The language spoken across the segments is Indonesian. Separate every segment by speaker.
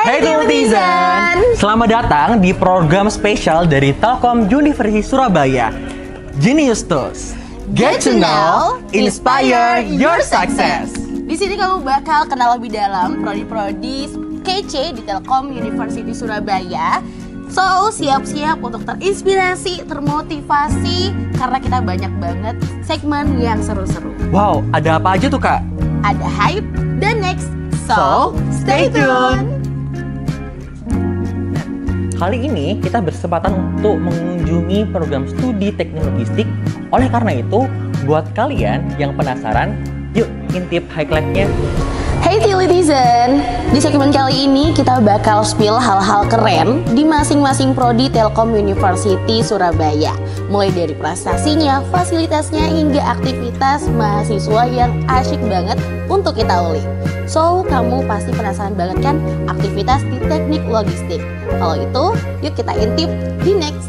Speaker 1: Hey netizen, selamat datang di program spesial dari Telkom University Surabaya, Genius Tools. Get to know, inspire your success.
Speaker 2: Di sini kamu bakal kenal lebih dalam prodi-prodi kece di Telkom University Surabaya. So, siap-siap untuk terinspirasi, termotivasi, karena kita banyak banget segmen yang seru-seru.
Speaker 1: Wow, ada apa aja tuh Kak?
Speaker 2: Ada hype dan next. So, stay tuned.
Speaker 1: Kali ini kita berkesempatan untuk mengunjungi program studi teknik logistik. Oleh karena itu, buat kalian yang penasaran, yuk intip highlight-nya.
Speaker 2: Hey netizen, di segmen kali ini kita bakal spill hal-hal keren di masing-masing prodi Telkom University Surabaya. Mulai dari prestasinya, fasilitasnya, hingga aktivitas mahasiswa yang asyik banget untuk kita ulik. So, kamu pasti penasaran banget kan aktivitas di teknik logistik? Kalau itu, yuk kita intip di next.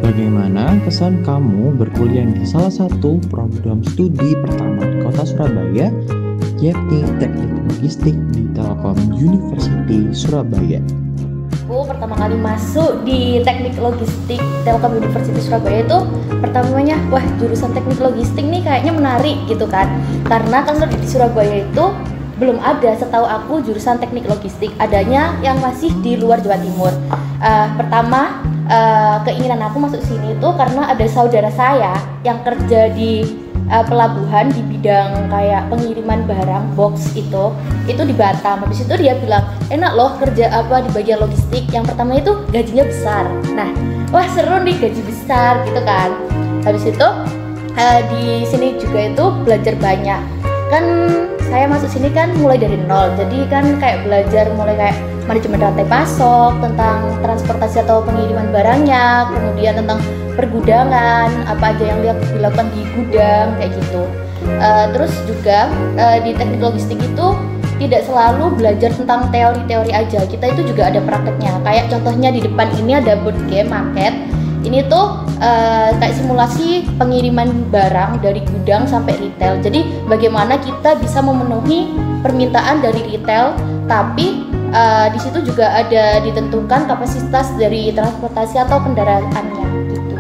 Speaker 3: Bagaimana kesan kamu berkuliah di salah satu program studi pertama di kota Surabaya, yakni teknik logistik di Telkom University Surabaya?
Speaker 4: Aku pertama kali masuk di teknik logistik Telkom University Surabaya itu pertamanya, wah jurusan teknik logistik nih kayaknya menarik gitu kan. Karena kan di Surabaya itu belum ada, setahu aku, jurusan teknik logistik, adanya yang masih di luar Jawa Timur. Pertama, keinginan aku masuk sini itu karena ada saudara saya yang kerja di pelabuhan di bidang kayak pengiriman barang box itu di Batam. Habis itu dia bilang, enak loh kerja di bagian logistik. Yang pertama itu gajinya besar. Nah, wah seru nih, gaji besar gitu kan. Habis itu di sini juga itu belajar banyak. Kan saya masuk sini kan mulai dari nol, jadi kan kayak belajar mulai kayak manajemen rantai pasok, tentang transportasi atau pengiriman barangnya, kemudian tentang pergudangan, apa aja yang dilakukan di gudang kayak gitu. Terus juga di teknik logistik itu tidak selalu belajar tentang teori-teori aja, kita itu juga ada prakteknya. Kayak contohnya di depan ini ada board game market. Ini tuh kayak simulasi pengiriman barang dari gudang sampai retail. Jadi bagaimana kita bisa memenuhi permintaan dari retail, tapi di situ juga ada ditentukan kapasitas dari transportasi atau kendaraannya gitu.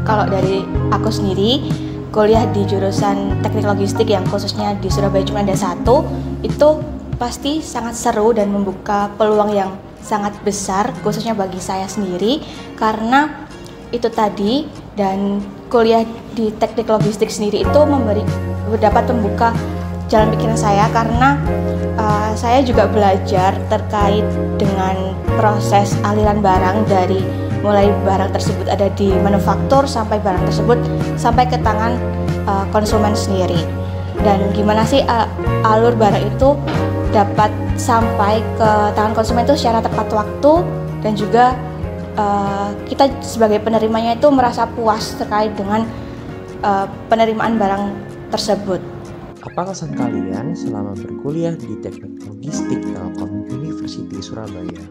Speaker 5: Kalau dari aku sendiri, kuliah di jurusan teknik logistik yang khususnya di Surabaya cuma ada satu, itu pasti sangat seru dan membuka peluang yang sangat besar khususnya bagi saya sendiri, karena itu tadi, dan kuliah di teknik logistik sendiri itu dapat membuka jalan pikiran saya, karena saya juga belajar terkait dengan proses aliran barang dari mulai barang tersebut ada di manufaktur sampai barang tersebut sampai ke tangan konsumen sendiri, dan gimana sih alur barang itu dapat sampai ke tangan konsumen itu secara tepat waktu, dan juga kita sebagai penerimanya itu merasa puas terkait dengan penerimaan barang tersebut.
Speaker 3: Apa kesan kalian selama berkuliah di teknik logistik Telkom University Surabaya?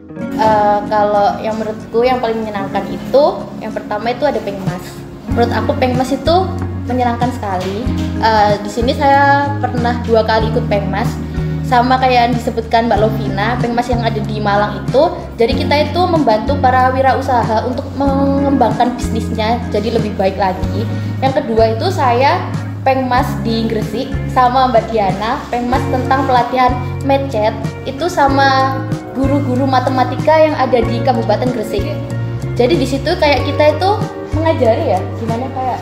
Speaker 4: Kalau yang menurutku yang paling menyenangkan itu, yang pertama itu ada Pengmas. Menurut aku Pengmas itu menyenangkan sekali. Di sini saya pernah 2 kali ikut Pengmas. Sama kayak yang disebutkan Mbak Lovina, Pengmas yang ada di Malang itu, jadi kita itu membantu para wirausaha untuk mengembangkan bisnisnya jadi lebih baik lagi. Yang kedua itu saya Pengmas di Gresik sama Mbak Diana, Pengmas tentang pelatihan medchat itu sama guru-guru matematika yang ada di Kabupaten Gresik. Jadi di situ kayak kita itu mengajari ya, gimana kayak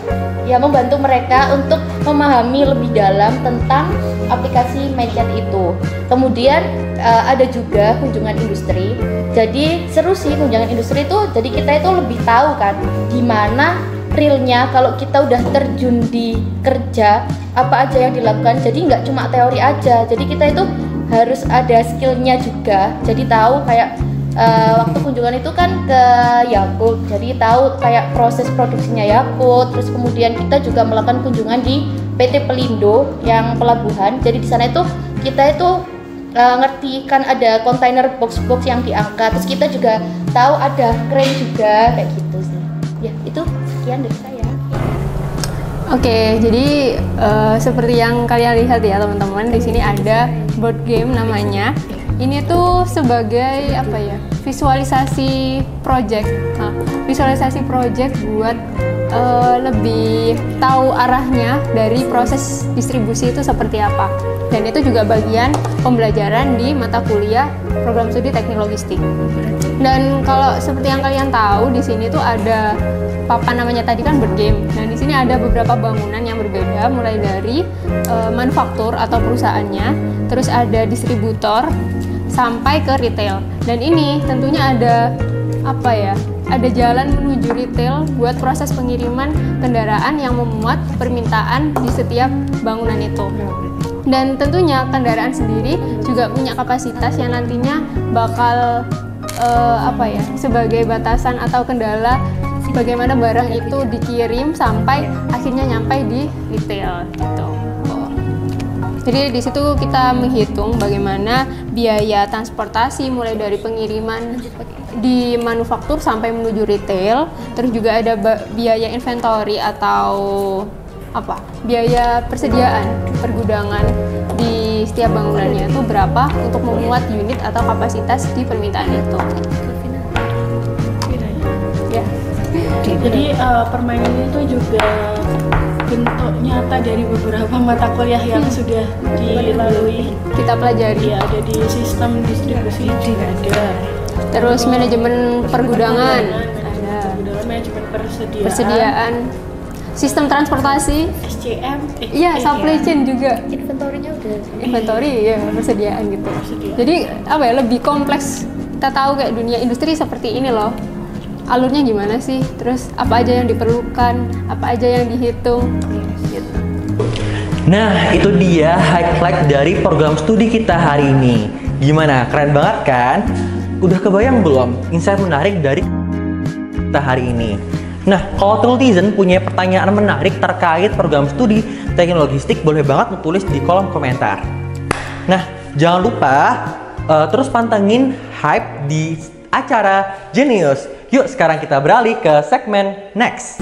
Speaker 4: ya membantu mereka untuk memahami lebih dalam tentang aplikasi medchat itu. Kemudian ada juga kunjungan industri. Jadi seru sih kunjungan industri itu. Jadi kita itu lebih tahu kan gimana realnya kalau kita udah terjun di kerja, apa aja yang dilakukan. Jadi nggak cuma teori aja. Jadi kita itu harus ada skillnya juga. Jadi tahu kayak waktu kunjungan itu kan ke Yakult, jadi tahu kayak proses produksinya Yakult. Terus kemudian kita juga melakukan kunjungan di PT Pelindo yang pelabuhan. Jadi di sana itu kita itu ngerti kan ada kontainer box-box yang diangkat. Terus kita juga tahu ada crane juga kayak gitu sih. Ya itu sekian dari saya.
Speaker 6: Oke, jadi seperti yang kalian lihat ya teman-teman, di sini ada board game namanya ini tuh sebagai apa ya, visualisasi project. Nah, visualisasi project buat lebih tahu arahnya dari proses distribusi itu seperti apa. Dan itu juga bagian pembelajaran di mata kuliah program studi teknik logistik. Dan kalau seperti yang kalian tahu, di sini tuh ada papan namanya tadi kan bergame. Nah, di sini ada beberapa bangunan yang berbeda, mulai dari manufaktur atau perusahaannya, terus ada distributor sampai ke retail. Dan ini tentunya ada apa ya? Ada jalan menuju retail buat proses pengiriman kendaraan yang memuat permintaan di setiap bangunan itu. Dan tentunya kendaraan sendiri juga punya kapasitas yang nantinya bakal apa ya, sebagai batasan atau kendala bagaimana barang itu dikirim sampai akhirnya nyampe di retail gitu. Jadi di situ kita menghitung bagaimana biaya transportasi mulai dari pengiriman di manufaktur sampai menuju retail, terus juga ada biaya inventory atau apa? Biaya persediaan pergudangan di setiap bangunannya itu berapa untuk memuat unit atau kapasitas di permintaan itu. Ya.
Speaker 7: Jadi permainan itu juga bentuk nyata dari beberapa mata kuliah yang sudah dilalui,
Speaker 6: kita pelajari.
Speaker 7: Ya, ada di sistem distribusi juga ada.
Speaker 6: Terus manajemen pergudangan ada.
Speaker 7: Manajemen
Speaker 6: Persediaan. Sistem transportasi.
Speaker 7: SCM.
Speaker 6: Iya, supply chain juga.
Speaker 4: Inventory-nya udah.
Speaker 6: Inventory ya, persediaan gitu. Jadi apa ya, lebih kompleks. Kita tahu kayak dunia industri seperti ini loh. Alurnya gimana sih? Terus apa aja yang diperlukan? Apa aja yang dihitung? Gitu.
Speaker 1: Nah, itu dia highlight dari program studi kita hari ini. Gimana? Keren banget kan? Udah kebayang belum insight menarik dari kita hari ini? Nah, kalau netizen punya pertanyaan menarik terkait program studi teknik logistik, boleh banget tulis di kolom komentar. Nah, jangan lupa terus pantengin hype di acara Genius. Yuk sekarang kita beralih ke segmen next.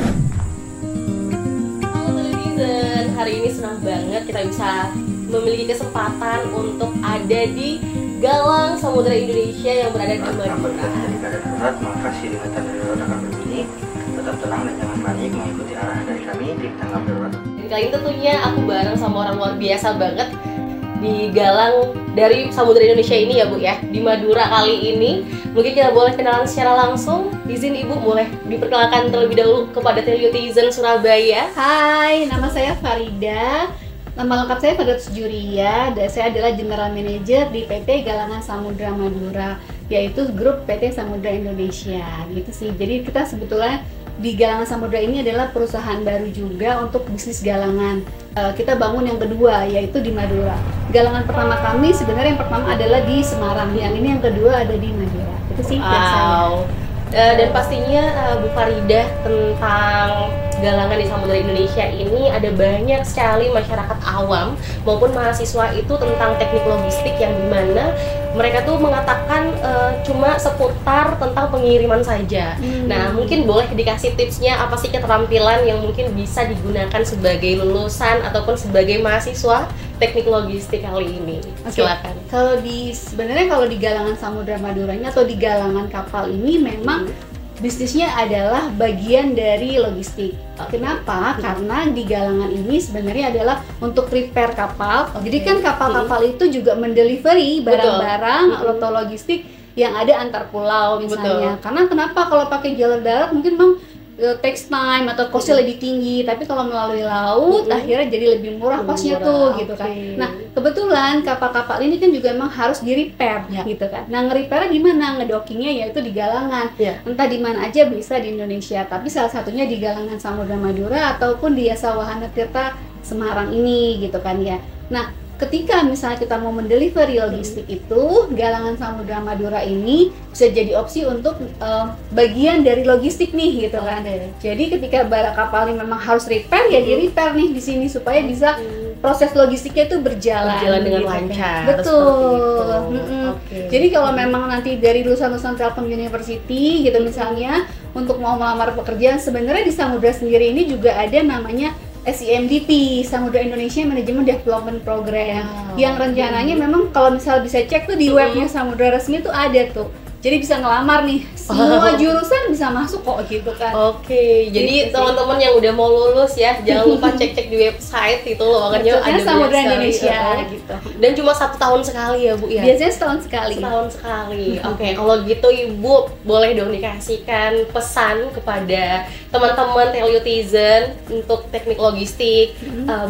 Speaker 2: Halo netizen, hari ini senang banget kita bisa memiliki kesempatan untuk ada di Galang Samudra Indonesia yang berada di Madura.
Speaker 8: Jadi keadaan darurat, maka silihatan darurat akan berbunyi. Tetap tenang dan jangan panik mengikuti arah dari kami di tanggap darurat.
Speaker 2: Dan kali ini tentunya aku bareng sama orang luar biasa banget di Galang dari Samudra Indonesia ini ya Bu ya, di Madura kali ini. Mungkin kita boleh kenalan secara langsung. Izin Ibu boleh diperkenalkan terlebih dahulu kepada netizen Surabaya.
Speaker 9: Hai, nama saya Farida. Nama lengkap saya Faridatus Juria dan saya adalah General Manager di PT Galangan Samudra Madura, yaitu grup PT Samudra Indonesia gitu sih. Jadi kita sebetulnya di Galangan Samudra ini adalah perusahaan baru juga untuk bisnis galangan. Kita bangun yang kedua yaitu di Madura. Galangan pertama kami sebenarnya yang pertama adalah di Semarang, yang ini yang kedua ada di Madura. Itu sih
Speaker 2: Wow. Dan pastinya Bu Farida, tentang galangan di Samudra Indonesia ini ada banyak sekali masyarakat awam maupun mahasiswa itu tentang teknik logistik yang dimana mereka tuh mengatakan cuma seputar tentang pengiriman saja. Nah, mungkin boleh dikasih tipsnya apa sih keterampilan yang mungkin bisa digunakan sebagai lulusan ataupun sebagai mahasiswa teknik logistik kali ini. Silakan.
Speaker 9: Kalau sebenarnya kalau di Galangan Samudra Maduranya atau di galangan kapal ini memang bisnisnya adalah bagian dari logistik. Kenapa? Karena di galangan ini sebenarnya adalah untuk repair kapal. Jadi kan kapal-kapal itu juga mendelivery barang-barang atau logistik yang ada antar pulau misalnya. Karena kenapa kalau pakai jalur darat mungkin Bang takes time atau costnya lebih tinggi, tapi kalau melalui laut akhirnya jadi lebih murah costnya tuh gitu kan. Nah kebetulan kapal-kapal ini kan juga emang harus di repair gitu kan. Nah nge-repairnya di mana? Ngedockingnya yaitu di galangan. Entah di mana aja bisa di Indonesia, tapi salah satunya di Galangan Samudra Madura ataupun di Yasa Wahana Tirta Semarang ini gitu kan ya. Nah ketika misalnya kita mau mendelivery logistik itu, Galangan Samudra Madura ini bisa jadi opsi untuk bagian dari logistik nih gitu kan. Jadi ketika barang kapal ini memang harus repair ya di repair nih di sini supaya bisa proses logistiknya itu berjalan
Speaker 2: dengan
Speaker 9: gitu
Speaker 2: lancar.
Speaker 9: Kan. Betul. Jadi kalau memang nanti dari lulusan-lulusan Telkom University gitu misalnya untuk mau melamar pekerjaan, sebenarnya di Samudra sendiri ini juga ada namanya SIMDP, Samudra Indonesia Management Development Program, yang rencananya memang kalau misal bisa cek tuh di webnya Samudra resmi tuh ada tuh. Jadi bisa ngelamar nih, semua jurusan bisa masuk kok gitu kan.
Speaker 10: Oke, jadi teman-teman yang udah mau lulus ya, jangan lupa cek-cek di website itu loh, makanya ada
Speaker 9: Samudra
Speaker 10: banyak
Speaker 9: Indonesia
Speaker 10: sekali.
Speaker 9: gitu.
Speaker 10: Dan cuma 1 tahun sekali ya Bu ya?
Speaker 9: Biasanya setahun sekali.
Speaker 10: Setahun sekali. Oke, kalau gitu Ibu boleh dong dikasihkan pesan kepada teman-teman Telutizen untuk teknik logistik,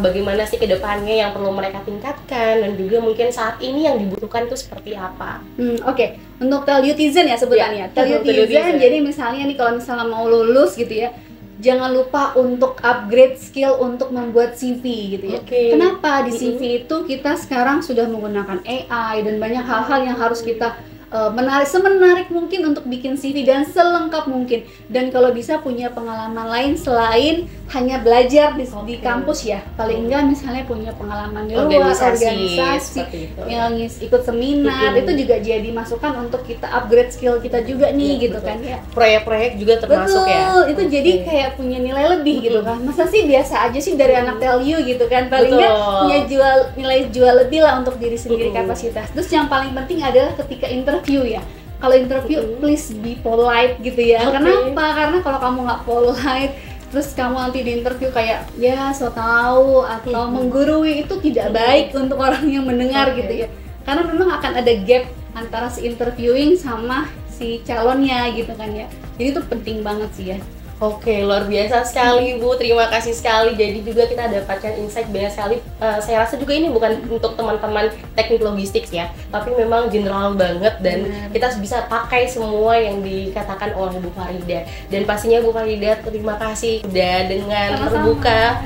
Speaker 10: bagaimana sih kedepannya yang perlu mereka tingkatkan, dan juga mungkin saat ini yang dibutuhkan itu seperti apa?
Speaker 9: Oke. Untuk Telutizen ya sebutannya. Telutizen, jadi misalnya nih kalau misalnya mau lulus gitu ya, jangan lupa untuk upgrade skill untuk membuat CV gitu ya. Kenapa di CV itu kita sekarang sudah menggunakan AI dan banyak hal-hal yang harus kita semenarik mungkin untuk bikin CV dan selengkap mungkin. Dan kalau bisa punya pengalaman lain selain hanya belajar di kampus ya, paling enggak misalnya punya pengalaman di luar organisasi yang ikut seminar, itu juga jadi masukan untuk kita upgrade skill kita juga nih gitu kan ya.
Speaker 10: Proyek-proyek juga termasuk ya.
Speaker 9: Itu jadi kayak punya nilai lebih gitu kan. Masa sih biasa aja sih dari anak Telyu gitu kan, paling enggak punya nilai jual lebih lah untuk diri sendiri, kapasitas. Terus yang paling penting adalah ketika interview ya. Kalau interview please be polite gitu ya. Kenapa? Karena kalau kamu nggak polite, terus kamu nanti di interview kayak ya so tahu atau menggurui, itu tidak baik untuk orang yang mendengar gitu ya. Karena memang akan ada gap antara si interviewing sama si calonnya gitu kan ya. Jadi itu penting banget sih ya.
Speaker 10: Oke, luar biasa sekali Bu, terima kasih sekali. Jadi juga kita dapatkan insight banyak sekali. Saya rasa juga ini bukan untuk teman-teman teknik logistik ya, tapi memang general banget dan kita bisa pakai semua yang dikatakan oleh Bu Farida. Dan pastinya Bu Farida terima kasih udah dengan terbuka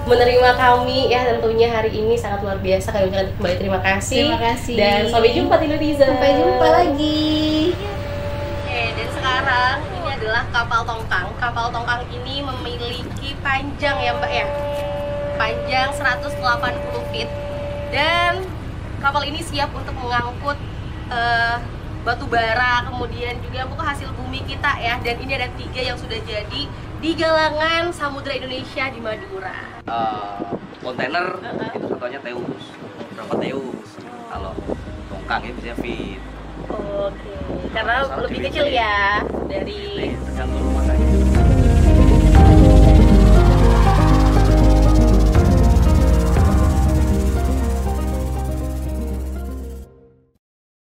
Speaker 10: menerima kami ya, tentunya hari ini sangat luar biasa. Kami ucapkan kembali terima kasih.
Speaker 9: Terima kasih.
Speaker 10: Dan sampai jumpa di Telutizen.
Speaker 9: Sampai jumpa lagi.
Speaker 10: Oke, dan sekarang ini adalah kapal tongkang. Kapal tongkang ini memiliki panjang ya Mbak ya, panjang 180 feet, dan kapal ini siap untuk mengangkut batu bara, kemudian juga untuk hasil bumi kita ya. Dan ini ada 3 yang sudah jadi di galangan Samudra Indonesia di Madura.
Speaker 11: Kontainer itu contohnya Teus, berapa Teus? Kalau tongkang itu bisa feet.
Speaker 10: Oke, karena lebih kecil ya dari
Speaker 11: tergantung rumah sakit.